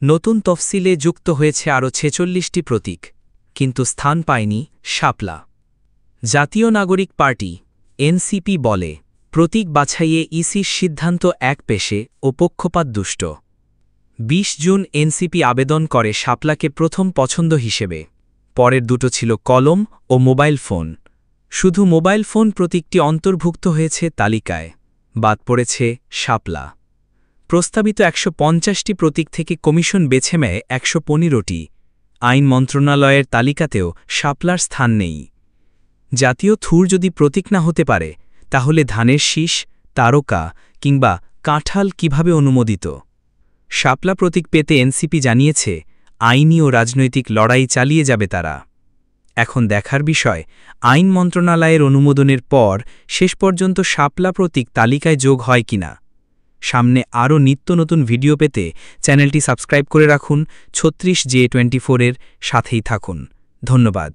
নতুন তফসিলে যুক্ত হয়েছে আরও ৪৬টি প্রতীক, কিন্তু স্থান পায়নি শাপলা। জাতীয় নাগরিক পার্টি এনসিপি বলে, প্রতীক বাছাইয়ে ইসির সিদ্ধান্ত একপেশে ও পক্ষপাতদুষ্ট। ২০ জুন এনসিপি আবেদন করে শাপলাকে প্রথম পছন্দ হিসেবে। পরের দুটো ছিল কলম ও মোবাইল ফোন। শুধু মোবাইল ফোন প্রতীকটি অন্তর্ভুক্ত হয়েছে তালিকায়, বাদ পড়েছে শাপলা। প্রস্তাবিত ১৫০টি প্রতীক থেকে কমিশন বেছে নেয় ১১৫টি। আইন মন্ত্রণালয়ের তালিকাতেও শাপলার স্থান নেই। জাতীয় থুর যদি প্রতীক না হতে পারে, তাহলে ধানের শীষ, তারকা কিংবা কাঁঠাল কিভাবে অনুমোদিত? শাপলা প্রতীক পেতে এনসিপি জানিয়েছে, আইনি ও রাজনৈতিক লড়াই চালিয়ে যাবে তারা। এখন দেখার বিষয়, আইন মন্ত্রণালয়ের অনুমোদনের পর শেষ পর্যন্ত শাপলা প্রতীক তালিকায় যোগ হয় কিনা। সামনে আরও নিত্য নতুন ভিডিও পেতে চ্যানেলটি সাবস্ক্রাইব করে রাখুন। ৩৬J24 এর সাথেই থাকুন। ধন্যবাদ।